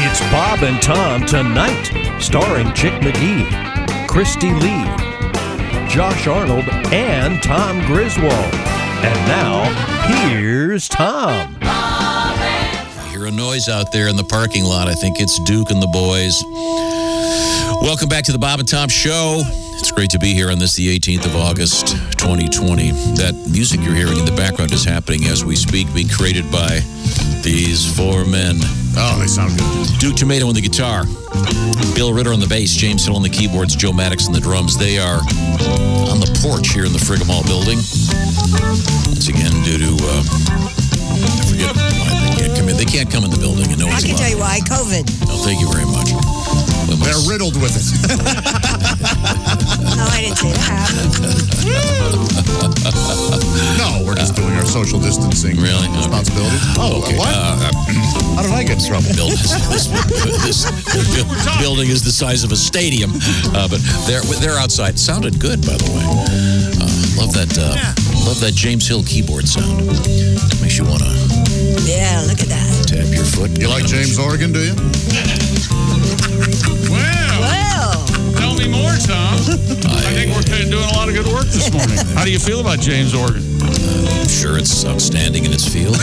It's Bob and Tom Tonight, starring Chick McGee, Christy Lee, Josh Arnold, and Tom Griswold. And now, here's Tom. I hear a noise out there in the parking lot. I think it's Duke and the boys. Welcome back to the Bob and Tom Show. It's great to be here on this, the 18th of August, 2020. That music you're hearing in the background is happening as we speak, being created by these four men. Oh, they sound good. Duke Tumatoe on the guitar, Bill Ritter on the bass, James Hill on the keyboards, Joe Maddox on the drums. They are on the porch here in the Frigamall building. Once again, due to, I forget why they can't come in. They can't come in the building. And no I can tell you why. COVID. Oh, thank you very much. They're riddled with it. No, I didn't say that. No, we're just doing our social distancing responsibility. Oh, okay. What? How did I get in trouble? This building is the size of a stadium, but they're outside. Sounded good, by the way. Love that James Hill keyboard sound. Makes you want to. Yeah, look at that. Tap your foot. You like James Oregon, do you? Well. Tell me more, Tom. I think we're doing a lot of good work this morning. How do you feel about James Oregon? I'm sure it's outstanding in its field.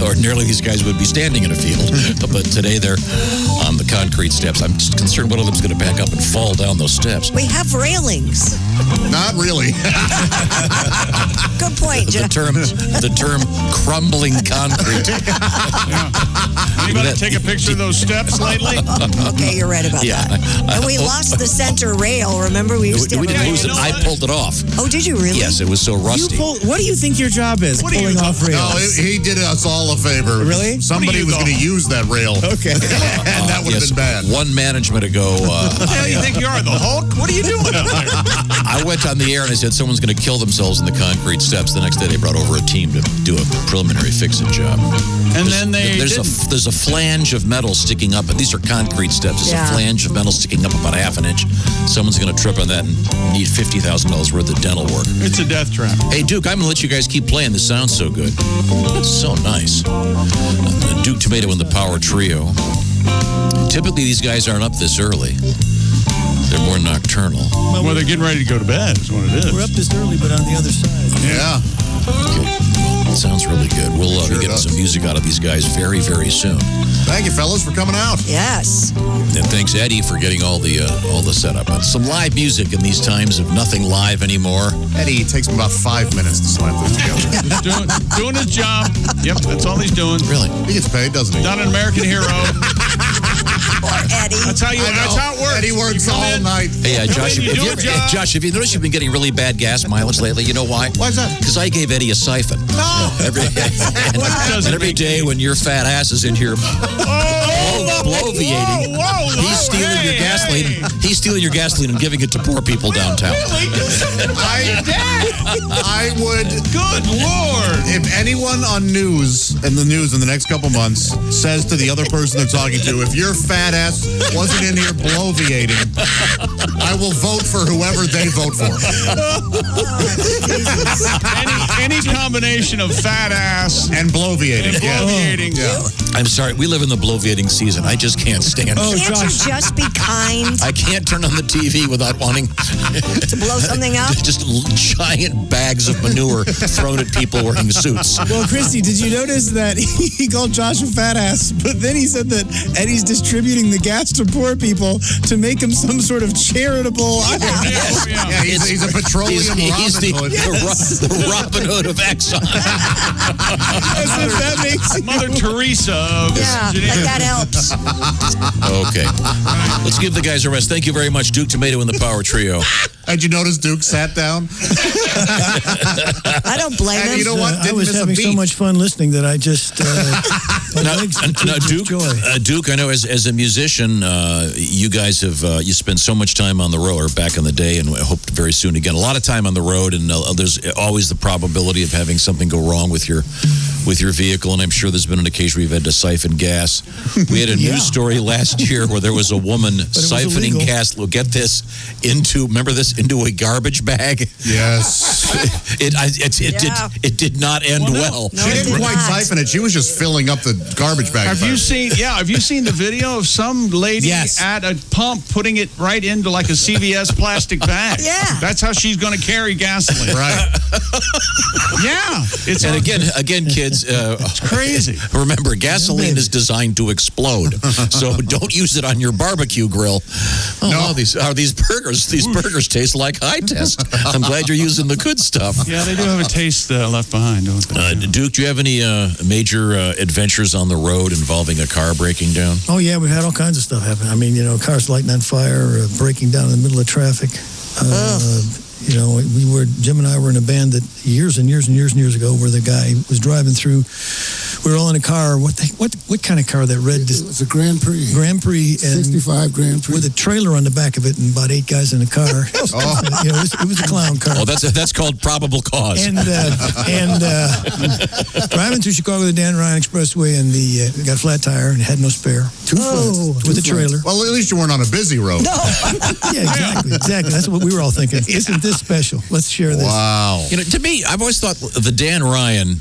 Ordinarily, these guys would be standing in a field, but today they're on the concrete steps. I'm just concerned one of them's going to back up and fall down those steps. We have railings. Not really. Good point, Jeff. The term crumbling concrete. Anybody take a picture of those steps lately? Okay, you're right about that. And we lost the center rail. Remember, we used to We didn't lose it. I pulled it off. Oh, did you really? Yes, it was so rusty. What do you think your job is? Pulling off rails? No, he did us all a favor. Really? Somebody was going to use that rail. Okay. And that would have been bad. One management ago. What the hell you think you are, the Hulk? What are you doing up there? I went on the air and I said someone's going to kill themselves in the concrete steps. The next day they brought over a team to do a preliminary fix-it job. And then there's a flange of metal sticking up, and these are concrete steps. There's a flange of metal sticking up about a half an inch. Someone's going to trip on that and need $50,000 worth of dental work. It's a death trap. Hey, Duke, I'm going to let you guys keep playing. This sounds so good. It's so nice. Duke Tumatoe and the Power Trio. Typically, these guys aren't up this early. They're more nocturnal. Well, they're getting ready to go to bed is what it is. We're up this early, but on the other side. Yeah. Okay. It sounds really good. We'll be getting some music out of these guys very, very soon. Thank you, fellas, for coming out. Yes. And thanks, Eddie, for getting all the setup. And some live music in these times of nothing live anymore. Eddie, it takes him about 5 minutes to slap this together. doing his job. Yep, that's all he's doing. Really? He gets paid, doesn't he? Not an American hero. Poor Eddie. That's how it works. Eddie works all night. Hey, Josh, you do a job. Josh, have you noticed you've been getting really bad gas mileage lately? You know why? Why is that? Because I gave Eddie a siphon. No. Every day when your fat ass is in here bloviating, he's stealing your gasoline. He's stealing your gasoline and giving it to poor people downtown. I would. Good Lord. If anyone on the news in the next couple months says to the other person they're talking to, if your fat ass wasn't in here bloviating, I will vote for whoever they vote for. Any combination of fat ass and bloviating. Yeah. I'm sorry, we live in the bloviating season. I just can't stand it. Can't you just be kind I can't turn on the TV without wanting to blow something up? Just giant bags of manure thrown at people wearing suits. Well, Christy, did you notice that he called Josh a fat ass, but then he said that Eddie's distributing the gas to poor people to make him some sort of charitable... Yeah, he's a petroleum he's Robin Hood. the Robin Hood of Exxon. As if that makes Mother Teresa of like that helps. Okay. Let's give the guys a rest. Thank you very much, Duke Tumatoe and the Power Trio. Did you notice Duke sat down? I don't blame him. You know what? I was having so much fun listening that I just... Duke, I know as a musician, you guys have you spent so much time on the road, or back in the day, and I hope very soon again. A lot of time on the road, and there's always the probability of having something go wrong with your with your vehicle, and I'm sure there's been an occasion where you've had to siphon gas. We had a news story last year where there was a woman siphoning illegal. gas. Look, get this, into a garbage bag. Yes. It did not end well. She didn't quite siphon it. She was just filling up the garbage bag. Have you seen the video of some lady at a pump putting it right into like a CVS plastic bag? Yeah. That's how she's going to carry gasoline. Right. Yeah. And again, kids, it's crazy. Remember, gasoline is designed to explode, so don't use it on your barbecue grill. Oh, No. wow, these burgers. These burgers taste like high test. I'm glad you're using the good stuff. Yeah, they do have a taste left behind, don't they? Duke, do you have any major adventures on the road involving a car breaking down? Oh, yeah, we've had all kinds of stuff happen. I mean, cars lighting on fire, breaking down in the middle of traffic. Jim and I were in a band that years ago where the guy was driving through. We were all in a car. What kind of car? That red? It was a Grand Prix. Grand Prix. And 65 Grand Prix. with a trailer on the back of it and about 8 guys in a car. It was a clown car. Oh, that's called probable cause. And driving through Chicago, the Dan Ryan Expressway, and we got a flat tire and had no spare. Two flats. With a trailer. Well, at least you weren't on a busy road. No. Yeah, exactly. That's what we were all thinking. Isn't this special? Let's share this. Wow. To me, I've always thought the Dan Ryan,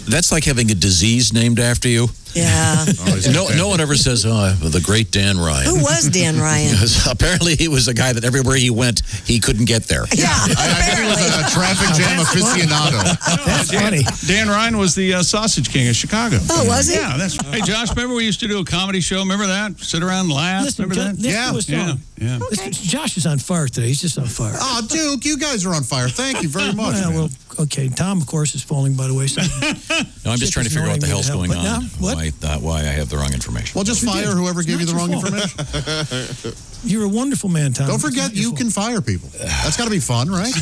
that's like having a disease named after you. Yeah. No one ever says, the great Dan Ryan. Who was Dan Ryan? Apparently, he was a guy that everywhere he went, he couldn't get there. Yeah. I think he was a traffic jam aficionado. That's funny. Dan Ryan was the Sausage King of Chicago. Oh, was he? Yeah, that's right. Hey, Josh, remember we used to do a comedy show? Remember that? Sit around and laugh? Listen, Remember that? let's do a song. Yeah. Josh is on fire today. He's just on fire. Oh, Duke, you guys are on fire. Thank you very much. Well, man. okay. Tom, of course, is falling by the wayside. No, I'm just trying to figure out what the hell's going on. Now, what? Why I have the wrong information. Well, just fire whoever gave you the wrong information. You're a wonderful man, Tom. Don't forget, you can fire people. That's got to be fun, right?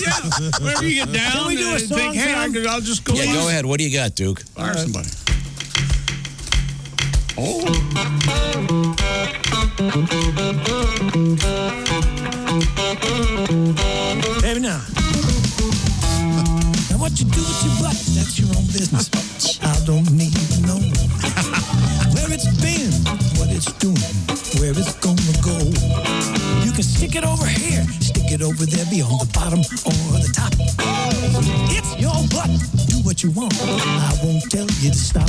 Yeah. Whenever you get down Can we do a and song, think, hey, Tom? I'll just go. Yeah, go ahead. What do you got, Duke? Fire somebody. Baby, now. Now, what you do with your butt, that's your own business. I don't need to know where it's been, what it's doing, where it's gonna go. You can stick it over here, stick it over there, be on the bottom or the top. It's your butt. Do what you want. I won't tell you to stop.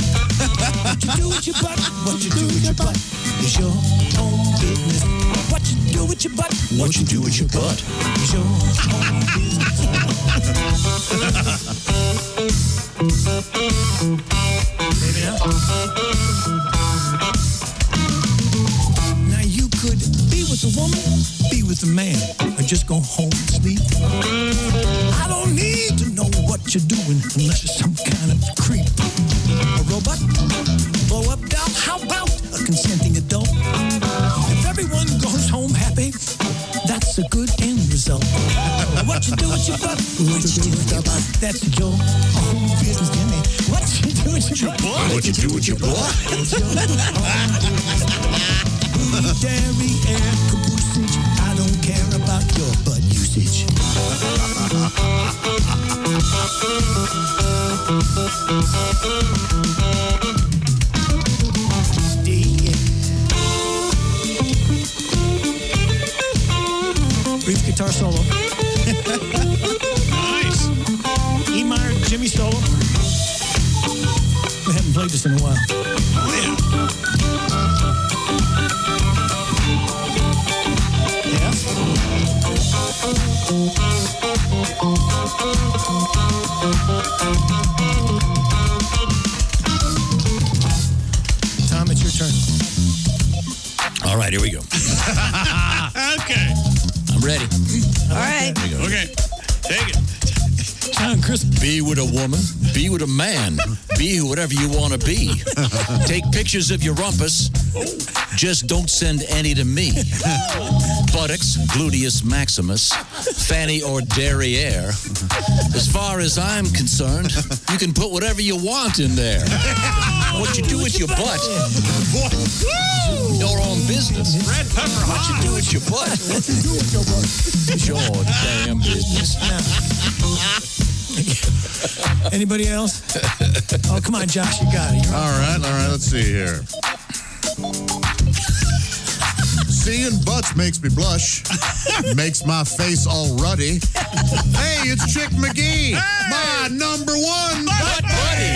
What you do with your butt, what you do with your butt is your own business. What you do with your butt, what you do with your butt is your own business. Baby, now you could be with a woman, be with a man, or just go home and sleep. I don't need to know what you're doing unless you're some kind of creep. A robot, blow up doll, how about a consenting adult? If everyone goes home happy, that's a good end result. What you do with your butt, what you do with your butt, that's your own business, Jimmy. What you do with your butt, What you do with your butt? that's your own business. Dairy air caboosage, I don't care about your butt usage. Brief guitar solo. Nice. E minor, Jimmy solo. We haven't played this in a while. Tom, it's your turn. All right, here we go. Okay. I'm ready. All right. Here we go. Okay. Take it. Tom, Chris. Be with a woman, be with a man, be whatever you want to be. Take pictures of your rumpus, just don't send any to me. Buttocks, gluteus maximus, fanny or derriere. As far as I'm concerned, you can put whatever you want in there. What you do with your butt, your own business. Red pepper What you do with your butt, it's your damn business. Anybody else? Oh, come on, Josh, you got it. All right, let's see here. Seeing butts makes me blush, makes my face all ruddy. Hey, it's Chick McGee, my number one butt buddy.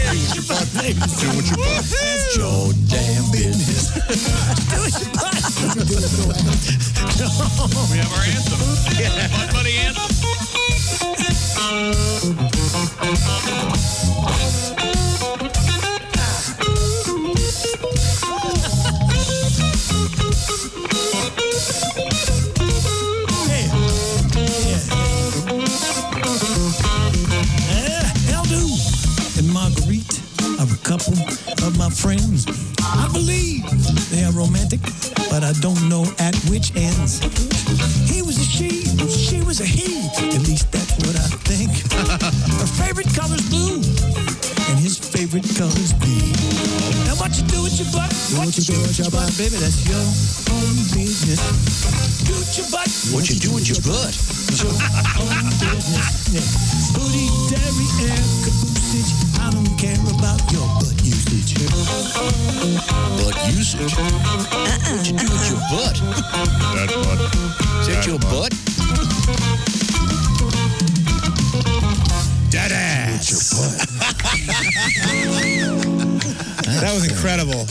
Do what you butt. That's your damn business. Do what you butt. We have our anthem. Butt Buddy anthem. Marguerite are a couple of my friends. I believe they are romantic, but I don't know at which ends. He was a she was a he. At least that's what I think. Her favorite color's blue, and his favorite color's green. Now what you do with your butt? What you do with your butt, baby? That's your own business. Do with your butt. What you do with your butt? Your own business. Yeah. Booty, dairy, air, caboosage. I don't care about your butt usage. Butt usage? What you do with your butt? That butt. Is that your butt? Dead ass. That was incredible.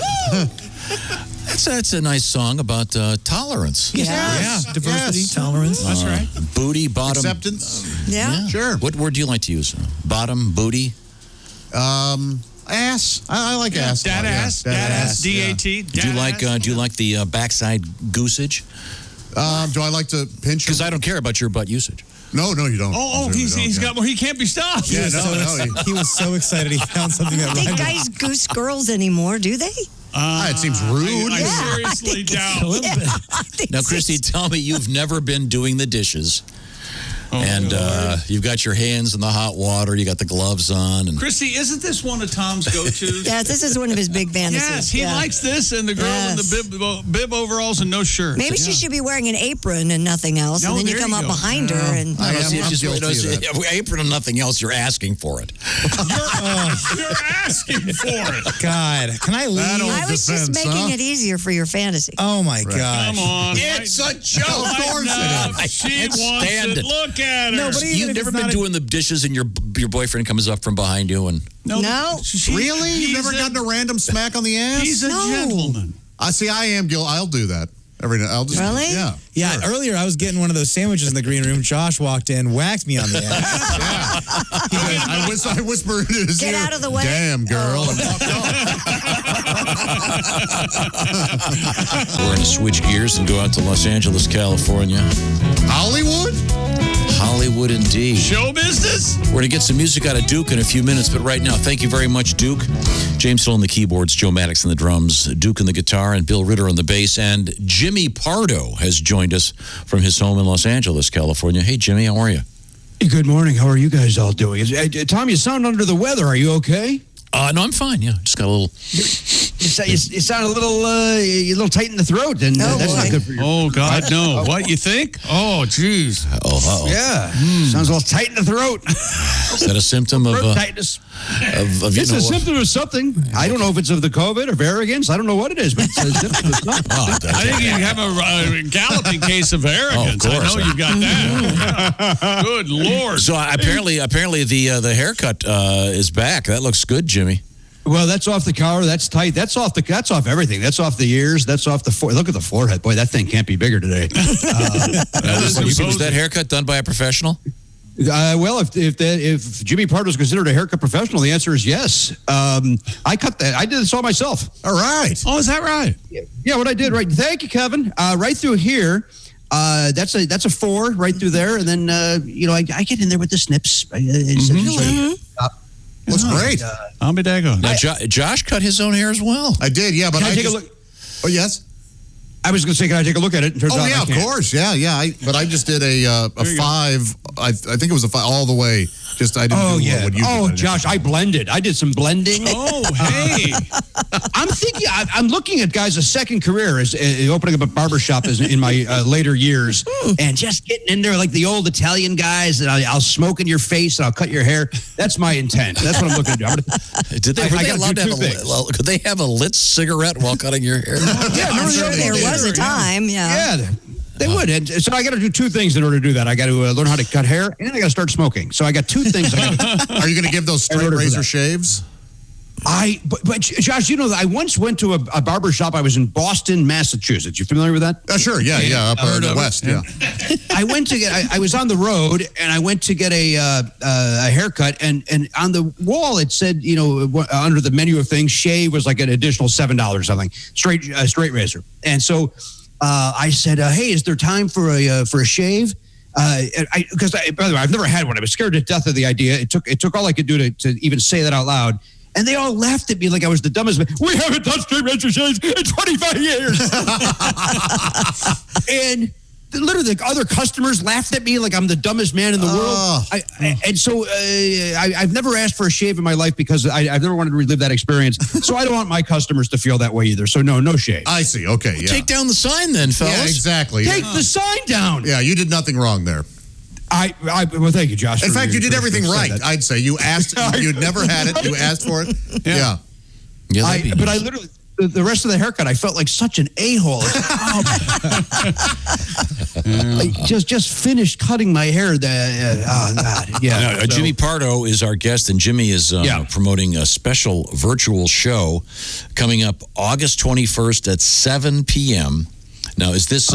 That's a nice song about tolerance. Yeah. Diversity, tolerance. That's right. Booty, bottom. Acceptance. Yeah. Sure. What word do you like to use? Bottom, booty? Ass. I like ass. Dad ass. Dad ass. D-A-T. Do you like the backside goosage? Do I like to pinch? Because I don't care about your butt usage. No, you don't. Oh, he's got more. He can't be stopped. Yeah, He was so excited he found something that I think rhymed. guys goose girls anymore, do they? It seems rude. I Yeah, seriously doubt. I think Now, so. Christy, tell me you've never been doing the dishes. And you've got your hands in the hot water. You got the gloves on. And Christy, isn't this one of Tom's go-tos? Yes, this is one of his big fantasies. Yes, he likes this and the girl in the bib overalls and no shirt. Maybe she should be wearing an apron and nothing else, No, and then you there come you up go. behind her and. I'm just guilty of that. apron and nothing else. You're asking for it. You're asking for it. God, can I leave? I was just making it easier for your fantasy. Oh my gosh. Come on. It's a joke. Of course it is. She can't wants stand it. it. Look at her. No, but even You've if never it's been not doing the dishes and your boyfriend comes up from behind you and No. Really? You've never gotten a random smack on the ass? He's a gentleman. I see. I am guilty. I'll do that every night. I'll just Really? Yeah. Yeah, sure. earlier I was getting one of those sandwiches in the green room. Josh walked in, whacked me on the ass. I whispered in his Get ear, out of the way. Damn, girl. And walked off. we're going to switch gears and go out to Los Angeles, California. Hollywood? Hollywood indeed. Show business? We're going to get some music out of Duke in a few minutes, but right now, thank you very much, Duke. James Hill on the keyboards, Joe Maddox on the drums, Duke on the guitar, and Bill Ritter on the bass. And Jimmy Pardo has joined us from his home in Los Angeles, California. Hey, Jimmy, how are you? Good morning. How are you guys all doing? Tom, you sound under the weather. Are you okay? No, I'm fine. Yeah, just got a little. You sound a little tight in the throat, and that's not good for you. Oh, God, no. What, you think? Oh, jeez. Oh, Yeah, sounds a little tight in the throat. is that a symptom of Throat tightness. of It's a symptom of something. I don't know if it's of the COVID or arrogance. I don't know what it is, but it's a symptom of something. Oh, I think you have a galloping case of arrogance. Oh, of course. I know you got that. Yeah. Good Lord. So apparently the haircut is back. That looks good, Jimmy. Well, that's off the collar. That's tight. That's off everything. That's off the ears. That's off the look at the forehead. Boy, that thing can't be bigger today. Was that haircut done by a professional? Well, if Jimmy Pardo is considered a haircut professional, the answer is yes. I cut that. I did this all myself. All right. Oh, is that right? Yeah, what I did, right. Thank you, Kevin. Right through here. That's a 4 right through there, and then I get in there with the snips. Looks great. I'll be daggone. Now, Josh cut his own hair as well. I did, yeah, but Can I take just, a look? Oh, yes? I was going to say, can I take a look at it? It turns Oh, out yeah, I of can't. course. Yeah. But I just did a 5 I think it was all the way. Just I didn't do what you did. Josh, I blended. I did some blending. Oh, hey. I'm looking at guys' a second career as opening up a barbershop in my later years, and just getting in there like the old Italian guys. And I'll smoke in your face and I'll cut your hair. That's my intent. That's what I'm looking to do. Were they allowed to have could they have a lit cigarette while cutting your hair? I'm sure there was a time. Yeah. They would. And so I got to do two things in order to do that. I got to learn how to cut hair, and then I got to start smoking. So I got two things. Are you going to give those straight razor shaves? But Josh, you know, I once went to a barber shop. I was in Boston, Massachusetts. You familiar with that? Sure. Yeah. Up in the west. Yeah. I was on the road, and I went to get a haircut, and on the wall it said, you know, under the menu of things, shave was like an additional $7 or something. Straight razor. And so I said, hey, is there time for a shave? Because by the way, I've never had one. I was scared to death of the idea. It took all I could do to even say that out loud. And they all laughed at me like I was the dumbest man. We haven't done straight razor shaves in 25 years. And literally, the other customers laughed at me like I'm the dumbest man in the world. And so I've never asked for a shave in my life because I've never wanted to relive that experience. So I don't want my customers to feel that way either. So no shave. I see. Okay. Yeah. Take down the sign then, fellas. Yeah, exactly. Take the sign down. Yeah, you did nothing wrong there. Well, thank you, Josh. In fact, you did everything right. I'd say you asked. You'd never had it. You asked for it. Yeah. But I literally. The rest of the haircut, I felt like such an a-hole. Just finished cutting my hair. Jimmy Pardo is our guest, and Jimmy is promoting a special virtual show coming up August 21st at 7 p.m. Now, is this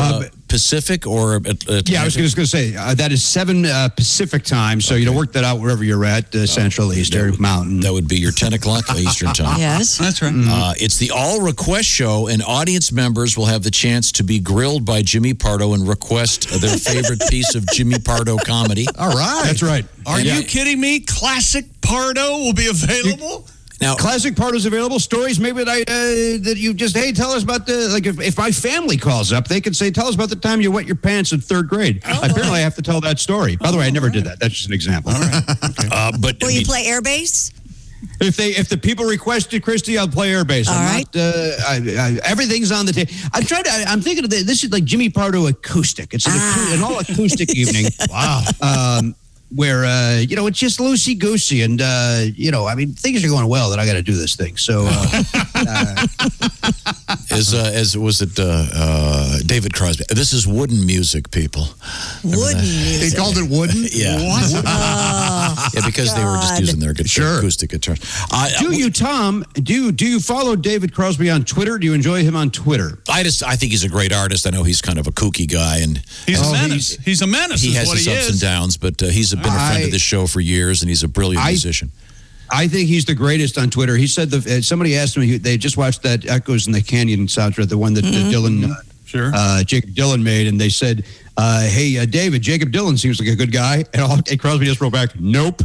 Pacific or? I was just going to say that is 7 Pacific time. So work that out wherever you're at, Central, Eastern, Mountain. That would be your 10 o'clock Eastern time. Yes, that's right. It's the all request show, and audience members will have the chance to be grilled by Jimmy Pardo and request their favorite piece of Jimmy Pardo comedy. All right, that's right. Are you kidding me? Classic Pardo will be available. Now, classic Pardo's available. Stories maybe that you just, hey, tell us about if my family calls up, they can say, tell us about the time you wet your pants in 3rd grade. Apparently, I have to tell that story. By the way, I never did that. That's just an example. All right. Okay. Will you play Airbase? If the people requested, Christy, I'll play Airbase. All right. Everything's on the table. I'm thinking of this is like Jimmy Pardo acoustic. It's an all acoustic evening. Wow. Where it's just loosey goosey, and things are going well that I got to do this thing. So, as was it David Crosby? This is wooden music, people. Wooden music. They called it wooden. Yeah. What? Yeah, because they were just using their acoustic guitars. Tom? Do you follow David Crosby on Twitter? Do you enjoy him on Twitter? I think he's a great artist. I know he's kind of a kooky guy, and he's a menace. He's a menace. He has what his he ups is. and downs, but he's been a friend of the show for years, and he's a brilliant musician. I think he's the greatest on Twitter. He said somebody asked him. They just watched that Echoes in the Canyon soundtrack, the one that Dylan, Jacob Dylan made, and they said, "Hey, David, Jacob Dylan seems like a good guy," and Crosby just wrote back, "Nope."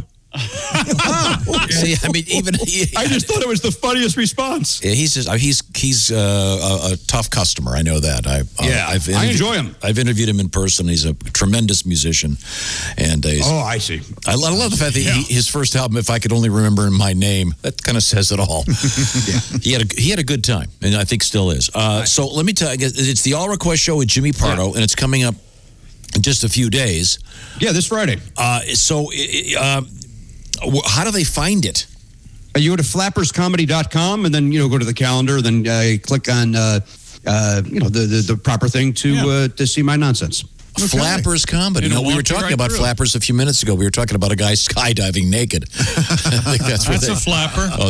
See, I mean, I just thought it was the funniest response. Yeah, he's a tough customer. I know that. I enjoy him. I've interviewed him in person. He's a tremendous musician, and I see. I love the fact that his first album, "If I Could Only Remember My Name," that kind of says it all. He had a good time, and I think still is. So let me tell you, it's the All Request Show with Jimmy Pardo, and it's coming up in just a few days. Yeah, this Friday. How do they find it? You go to flapperscomedy.com and then go to the calendar, then click on the proper thing to see my nonsense. Okay. Flappers Comedy. We were talking about flappers a few minutes ago. We were talking about a guy skydiving naked. I think that's a flapper. Oh,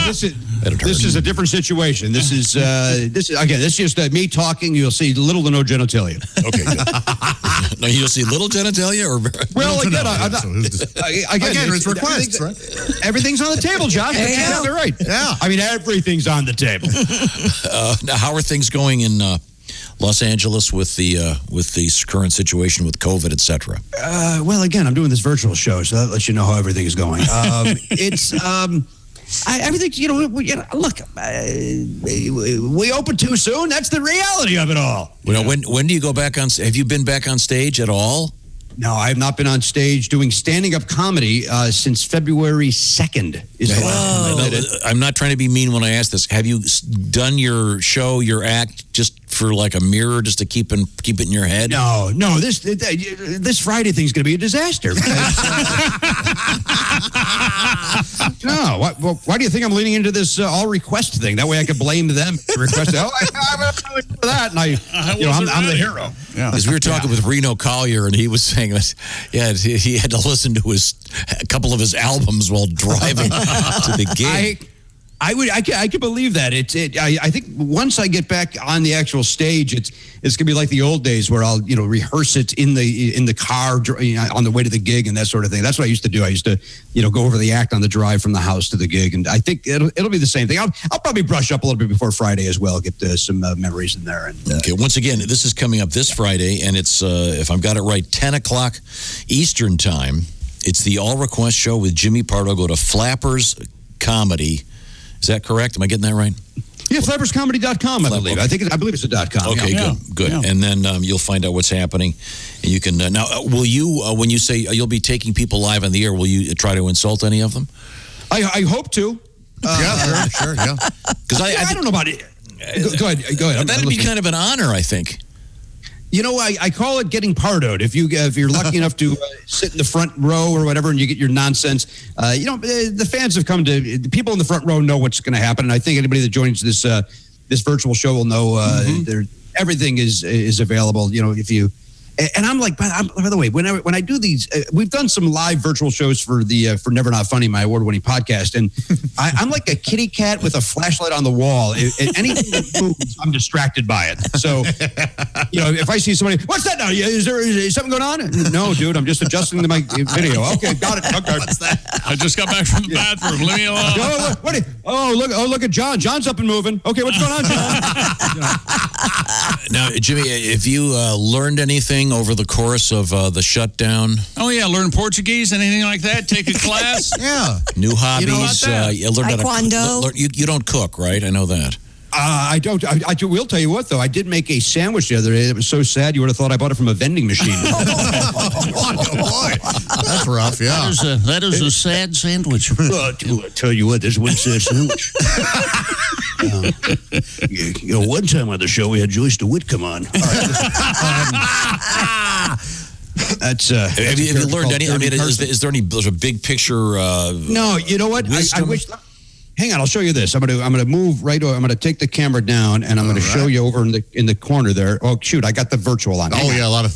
this is a different situation. This is just me talking. You'll see little to no genitalia. Okay, good. No, you'll see little genitalia, or again, it's requests, right? Everything's on the table, Josh. That's exactly right. Yeah, I mean everything's on the table. Now, how are things going in Los Angeles with the current situation with COVID, etc.? Well, again, I'm doing this virtual show, so that lets you know how everything is going. It's everything. Look, we open too soon. That's the reality of it all. When do you go back on? Have you been back on stage at all? No, I have not been on stage doing standing-up comedy since February 2nd. I'm not trying to be mean when I ask this. Have you done your show, your act, just for like a mirror, just to keep it in your head? No. This Friday thing's going to be a disaster. No. Why do you think I'm leaning into this all request thing? That way I could blame them for requesting. I'm really for that, and I'm the hero. Yeah. Because we were talking with Reno Collier, and he was saying that, he had to listen to a couple of his albums while driving to the gig. I can believe that. I think once I get back on the actual stage, it's gonna be like the old days where I'll rehearse it in the car on the way to the gig and that sort of thing. That's what I used to do. I used to go over the act on the drive from the house to the gig, and I think it'll be the same thing. I'll probably brush up a little bit before Friday as well, get some memories in there. And, okay. Once again, this is coming up this Friday, and it's if I've got it right, 10:00 Eastern time. It's the All Request Show with Jimmy Pardo. Go to Flappers Comedy. Is that correct? Am I getting that right? Yeah, flapperscomedy.com, I believe. Okay. I believe it's a .com. Okay, good. Yeah. And then you'll find out what's happening. And you can now. Will you, when you say you'll be taking people live on the air, will you try to insult any of them? I hope to. Sure, yeah. Because I don't know about it. Go ahead. That'd be kind of an honor, I think. I call it getting pardoed. If you're lucky enough to sit in the front row or whatever, and you get your nonsense, the fans have come to. The people in the front row know what's going to happen, and I think anybody that joins this virtual show will know everything is available. If you. And I'm like, by the way, when I do these, we've done some live virtual shows for Never Not Funny, my award-winning podcast, and I'm like a kitty cat with a flashlight on the wall. Anything that moves, I'm distracted by it. So, if I see somebody, what's that now? Is there something going on? No, dude, I'm just adjusting my video. Okay, got it. Okay. What's that? I just got back from the bathroom. Leave me alone. Look at John. John's up and moving. Okay, what's going on, John? Now, Jimmy, if you learned anything over the course of the shutdown? Oh, yeah. Learn Portuguese, anything like that? Take a class? Yeah. New hobbies? Taekwondo? You don't cook, right? I know that. I don't. I will tell you what, though. I did make a sandwich the other day. It was so sad you would have thought I bought it from a vending machine. Boy. That's rough, yeah. That is a sad sandwich. Well, I tell you what, there's one sad sandwich. One time on the show, we had Joyce DeWitt come on. That's have you learned any? I mean, is there any big picture? No, you know what? I wish. Hang on, I'll show you this. I'm gonna move right over. I'm gonna take the camera down, and I'm gonna show you over in the corner there. Oh shoot, I got the virtual on. There's a lot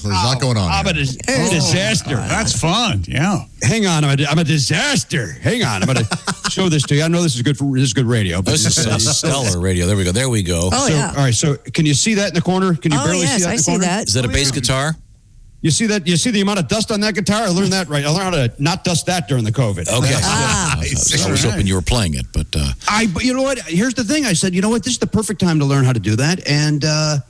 going on. I'm a disaster. That's fun. Yeah. Hang on, I'm a disaster. Hang on, I'm gonna show this to you. I know this is good radio. But this is stellar radio. There we go. Oh, yeah. All right, so can you see that in the corner? Can you barely see that in the corner? That. Is that a bass guitar? You see that? You see the amount of dust on that guitar? I learned that right. I learned how to not dust that during the COVID. Okay. I was hoping you were playing it, but but you know what? Here's the thing. I said, you know what? This is the perfect time to learn how to do that, and I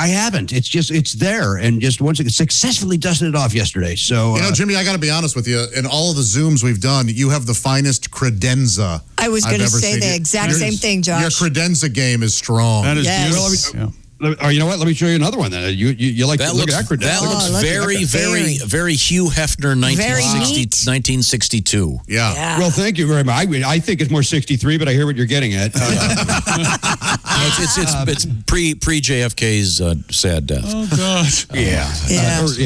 haven't. It's there, and just once again, successfully dusted it off yesterday. So Jimmy, I got to be honest with you. In all of the Zooms we've done, you have the finest credenza. I was going to say the exact same thing, Josh. Your credenza game is strong. That is beautiful. Or you know what? Let me show you another one. Then you like that? Look at that. That looks very Hugh Hefner, 1962. Yeah. Well, thank you very much. I think it's more 63, but I hear what you're getting at. It's pre JFK's sad death. Oh gosh. Yeah.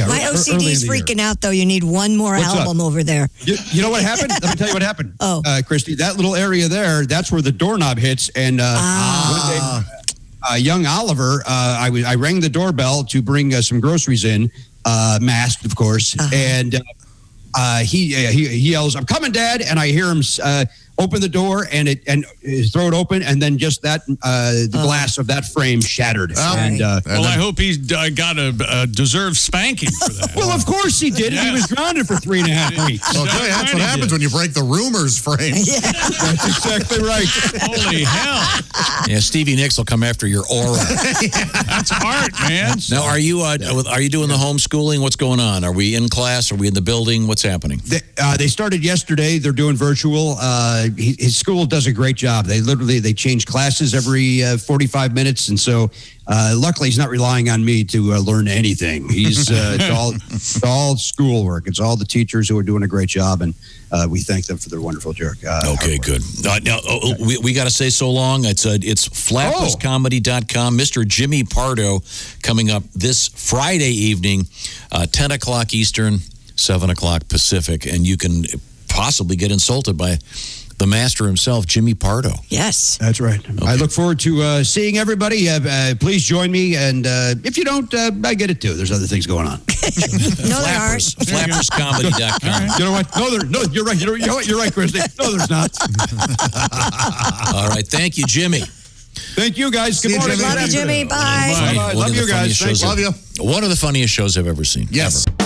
My OCD is freaking out though. You need one more album over there. You know what happened? Let me tell you what happened. Christy, that little area there, that's where the doorknob hits, and one day. Young Oliver, I rang the doorbell to bring some groceries in, masked, of course, and he yells, "I'm coming, Dad!" And I hear him open the door and throw it open, and then just that the glass of that frame shattered. Well, I hope he's got a deserved spanking for that. Well, of course he did. He was grounded for 3.5 weeks. Well, that's what happens when you break the rumors frame. That's exactly right. Holy hell! Yeah, Stevie Nicks will come after your aura. That's art, man. Now, are you doing the homeschooling? What's going on? Are we in class? Are we in the building? What's happening? They started yesterday. They're doing virtual. His school does a great job. They change classes every 45 minutes, and so Luckily, he's not relying on me to learn anything. He's it's all schoolwork. It's all the teachers who are doing a great job, and we thank them for their wonderful jerk. Okay, good. Now, we got to say so long. It's flaplesscomedy.com. Mr. Jimmy Pardo coming up this Friday evening, 10 o'clock Eastern, 7 o'clock Pacific, and you can possibly get insulted by the master himself, Jimmy Pardo. Yes. That's right. Okay. I look forward to seeing everybody. Please join me. And if you don't, I get it too. There's other things going on. No, there aren't. Flapperscomedy.com. You know what? No, you're right. You know what? You're right, Christy. No, there's not. All right. Thank you, Jimmy. Thank you, guys. Good morning. Love you, Jimmy. Bye. Bye. Love you guys. Thanks. Love you. One of the funniest shows I've ever seen. Yes. Ever.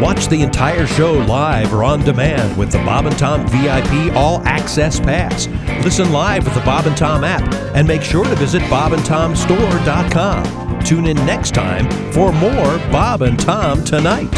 Watch the entire show live or on demand with the Bob and Tom VIP All Access Pass. Listen live with the Bob and Tom app and make sure to visit bobandtomstore.com. Tune in next time for more Bob and Tom Tonight.